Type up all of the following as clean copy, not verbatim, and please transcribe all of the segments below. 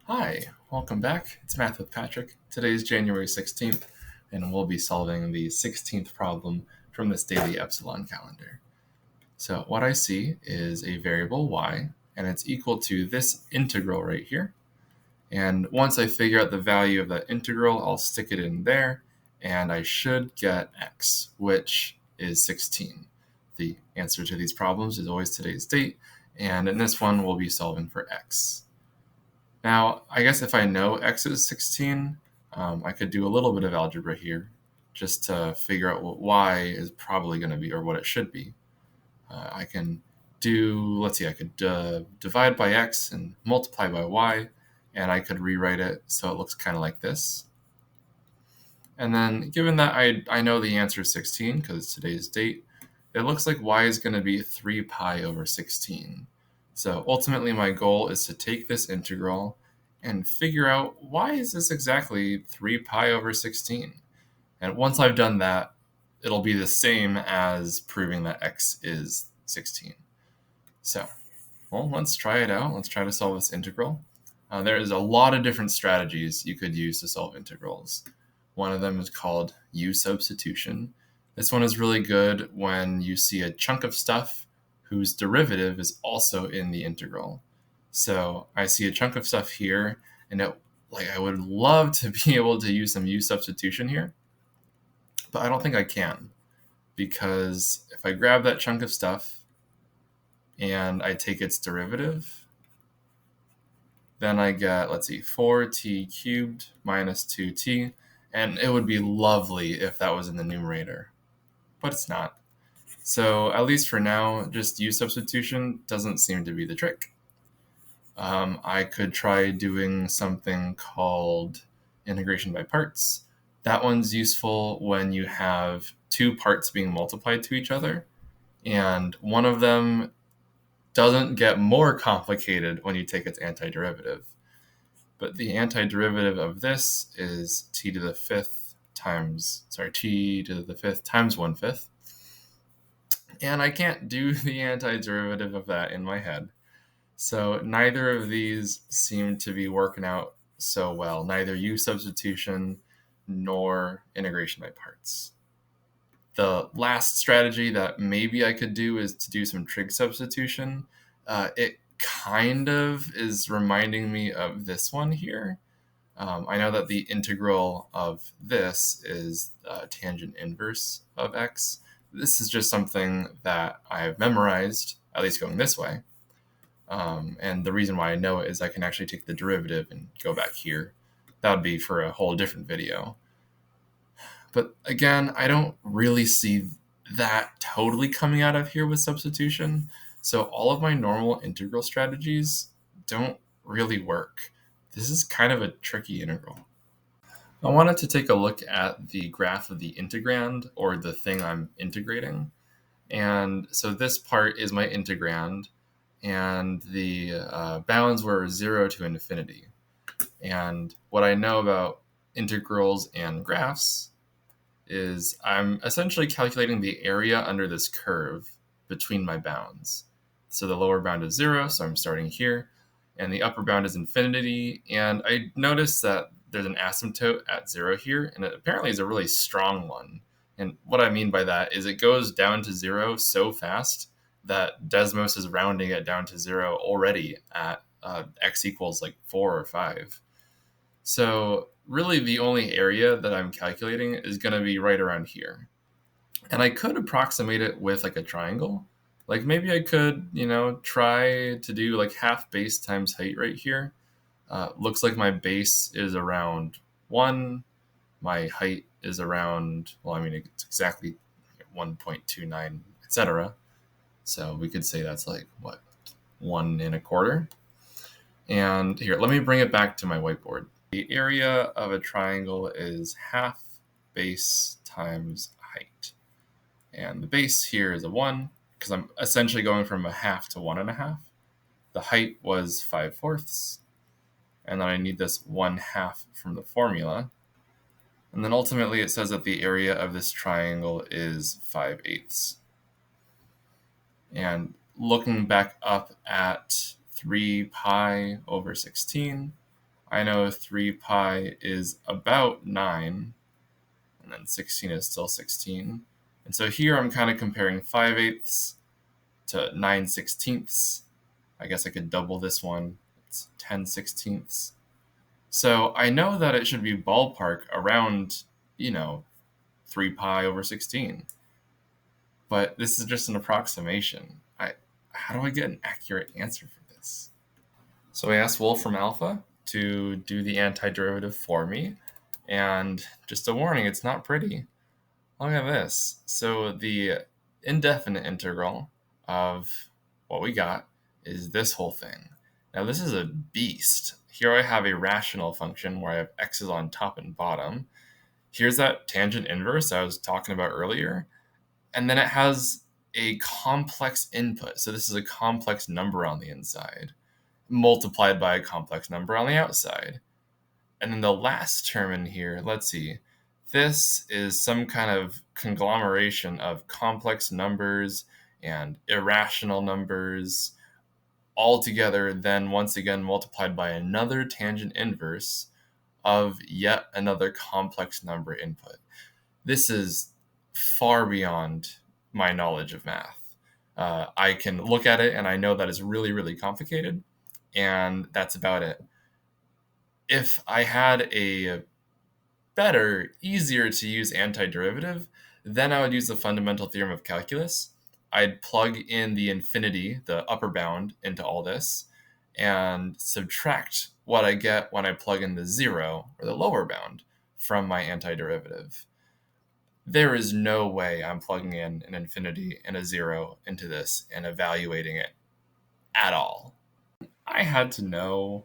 Hi, welcome back. It's Math with Patrick. Today is January 16th, and we'll be solving the 16th problem from this Daily Epsilon calendar. So what I see is a variable y, and it's equal to this integral right here. And once I figure out the value of that integral, I'll stick it in there, and I should get x, which is 16. The answer to these problems is always today's date, and in this one, we'll be solving for x. Now, I guess if I know x is 16, I could do a little bit of algebra here just to figure out what y is probably going to be or what it should be. I can let's see, I could divide by x and multiply by y, and I could rewrite it so it looks kind of like this. And then given that I know the answer is 16 because it's today's date, it looks like y is going to be 3 pi over 16. So ultimately my goal is to take this integral and figure out why is this exactly 3 pi over 16. And once I've done that, it'll be the same as proving that x is 16. So, well, let's try it out. Let's try to solve this integral. There is a lot of different strategies you could use to solve integrals. One of them is called U substitution. This one is really good when you see a chunk of stuff whose derivative is also in the integral. So I see a chunk of stuff here, and I would love to be able to use some U substitution here, but I don't think I can, because if I grab that chunk of stuff and I take its derivative, then I get, 4t cubed minus 2t, and it would be lovely if that was in the numerator, but it's not. So at least for now, just U substitution doesn't seem to be the trick. I could try doing something called integration by parts. That one's useful when you have two parts being multiplied to each other, and one of them doesn't get more complicated when you take its antiderivative. But the antiderivative of this is t to the fifth times 1/5. And I can't do the antiderivative of that in my head. So neither of these seem to be working out so well, neither U substitution nor integration by parts. The last strategy that maybe I could do is to do some trig substitution. It kind of is reminding me of this one here. I know that the integral of this is tangent inverse of x. This is just something that I've memorized, at least going this way. And the reason why I know it is I can actually take the derivative and go back here. That would be for a whole different video. But again, I don't really see that totally coming out of here with substitution. So all of my normal integral strategies don't really work. This is kind of a tricky integral. I wanted to take a look at the graph of the integrand, or the thing I'm integrating. And so this part is my integrand, and the bounds were 0 to infinity. And what I know about integrals and graphs is I'm essentially calculating the area under this curve between my bounds. So the lower bound is 0, so I'm starting here, and the upper bound is infinity. And I noticed that there's an asymptote at 0 here, and it apparently is a really strong one. And what I mean by that is it goes down to 0 so fast that Desmos is rounding it down to 0 already at x equals 4 or 5. So really the only area that I'm calculating is going to be right around here. And I could approximate it with a triangle. Maybe I could, try to do half base times height right here. Looks like my base is around 1. My height is around, it's exactly 1.29, etc. So we could say that's 1 1/4. And here, let me bring it back to my whiteboard. The area of a triangle is half base times height. And the base here is a 1, because I'm essentially going from a half to 1.5. The height was 5/4. And then I need this 1/2 from the formula. And then ultimately it says that the area of this triangle is 5/8. And looking back up at 3 pi over 16, I know 3 pi is about 9, and then 16 is still 16. And so here I'm kind of comparing 5/8 to 9/16. I guess I could double this one. It's 10/16. So I know that it should be ballpark around, 3 pi over 16. But this is just an approximation. How do I get an accurate answer for this? So I asked Wolfram Alpha to do the antiderivative for me. And just a warning, it's not pretty. Look at this. So the indefinite integral of what we got is this whole thing. Now this is a beast. Here I have a rational function where I have x's on top and bottom. Here's that tangent inverse I was talking about earlier. And then it has a complex input. So this is a complex number on the inside, multiplied by a complex number on the outside. And then the last term in here, let's see, this is some kind of conglomeration of complex numbers and irrational numbers all together, then once again multiplied by another tangent inverse of yet another complex number input. This is far beyond my knowledge of math. I can look at it and I know that it's really, really complicated, and that's about it. If I had a better, easier to use antiderivative, then I would use the fundamental theorem of calculus. I'd plug in the infinity, the upper bound, into all this, and subtract what I get when I plug in the zero, or the lower bound, from my antiderivative. There is no way I'm plugging in an infinity and a zero into this and evaluating it at all. I had to know.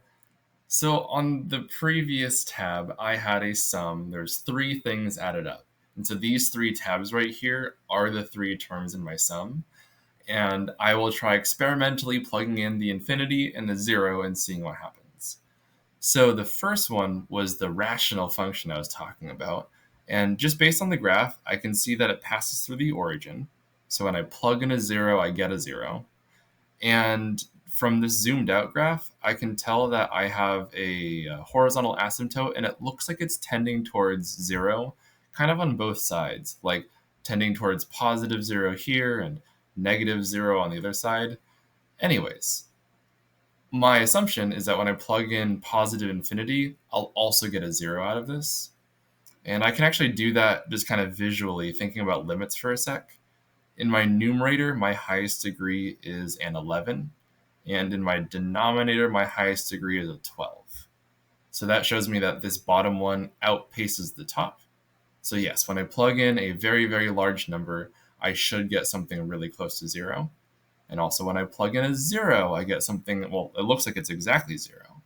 So on the previous tab, I had a sum. There's 3 things added up. And so these 3 tabs right here are the 3 terms in my sum. And I will try experimentally plugging in the infinity and the zero and seeing what happens. So the first one was the rational function I was talking about. And just based on the graph, I can see that it passes through the origin. So when I plug in a 0, I get a 0. And from this zoomed out graph, I can tell that I have a horizontal asymptote, and it looks like it's tending towards 0, kind of on both sides, like tending towards positive 0 here and negative 0 on the other side. Anyways, my assumption is that when I plug in positive infinity, I'll also get a 0 out of this. And I can actually do that just kind of visually, thinking about limits for a sec. In my numerator, my highest degree is an 11. And in my denominator, my highest degree is a 12. So that shows me that this bottom one outpaces the top. So yes, when I plug in a very, very large number, I should get something really close to 0. And also when I plug in a 0, I get something, well, it looks like it's exactly 0.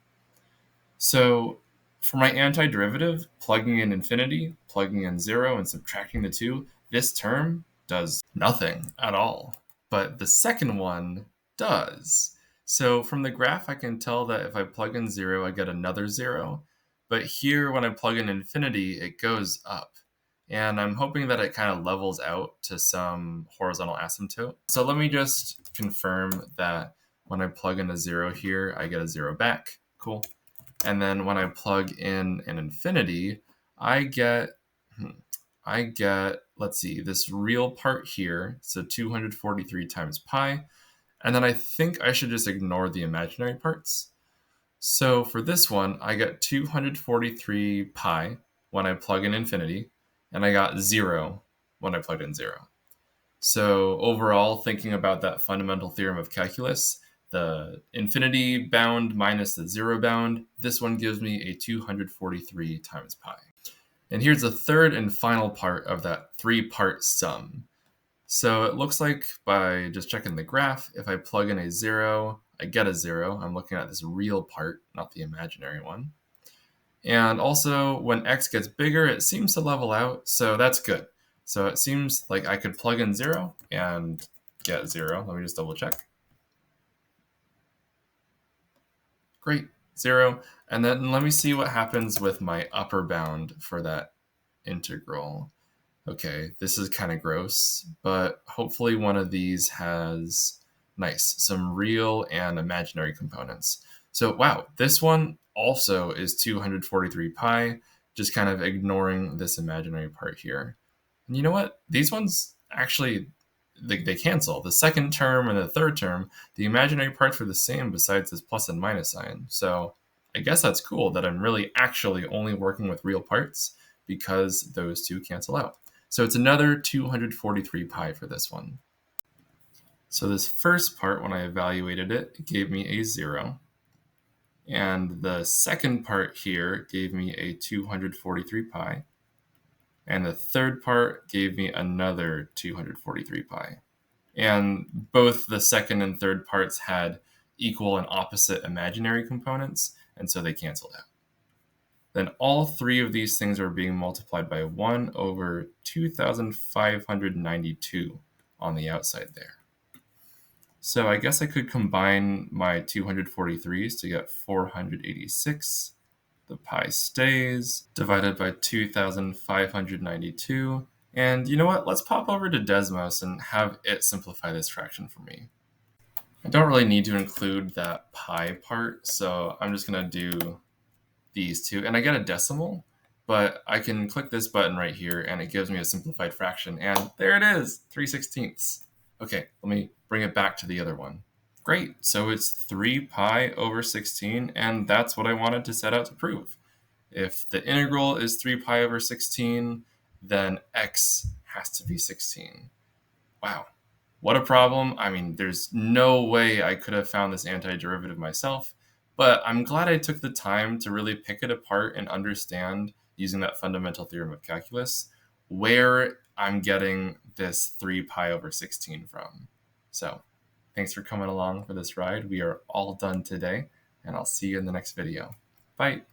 So for my antiderivative, plugging in infinity, plugging in 0, and subtracting the 2, this term does nothing at all. But the second one does. So from the graph, I can tell that if I plug in 0, I get another 0. But here, when I plug in infinity, it goes up. And I'm hoping that it kind of levels out to some horizontal asymptote. So let me just confirm that when I plug in a 0 here, I get a 0 back. Cool. And then when I plug in an infinity, I get, let's see, this real part here, so 243 times pi. And then I think I should just ignore the imaginary parts. So for this one, I get 243 pi when I plug in infinity, and I got 0 when I plugged in 0. So overall, thinking about that fundamental theorem of calculus, the infinity bound minus the 0 bound, this one gives me a 243 times pi. And here's the third and final part of that 3-part sum. So it looks like by just checking the graph, if I plug in a 0, I get a 0. I'm looking at this real part, not the imaginary one. And also, when x gets bigger, it seems to level out, so that's good. So it seems like I could plug in 0 and get 0. Let me just double check. Great, 0. And then let me see what happens with my upper bound for that integral. Okay, this is kind of gross, but hopefully one of these has, nice, some real and imaginary components. So wow, this one also is 243 pi, just kind of ignoring this imaginary part here. And you know what? These ones actually, they cancel. The second term and the third term, the imaginary parts were the same besides this plus and minus sign. So I guess that's cool that I'm really actually only working with real parts because those two cancel out. So it's another 243 pi for this one. So this first part, when I evaluated it, it gave me a 0. And the second part here gave me a 243 pi. And the third part gave me another 243 pi. And both the second and third parts had equal and opposite imaginary components, and so they canceled out. Then all three of these things are being multiplied by 1 over 2,592 on the outside there. So I guess I could combine my 243s to get 486. The pi stays, divided by 2,592. And you know what? Let's pop over to Desmos and have it simplify this fraction for me. I don't really need to include that pi part, so I'm just going to do these two. And I get a decimal, but I can click this button right here and it gives me a simplified fraction. And there it is, 3/16. Okay, let me bring it back to the other one. Great, so it's 3 pi over 16, and that's what I wanted to set out to prove. If the integral is 3 pi over 16, then x has to be 16. Wow, what a problem. I mean, there's no way I could have found this antiderivative myself, but I'm glad I took the time to really pick it apart and understand, using that fundamental theorem of calculus, where I'm getting this 3 pi over 16 from. So thanks for coming along for this ride. We are all done today, and I'll see you in the next video. Bye.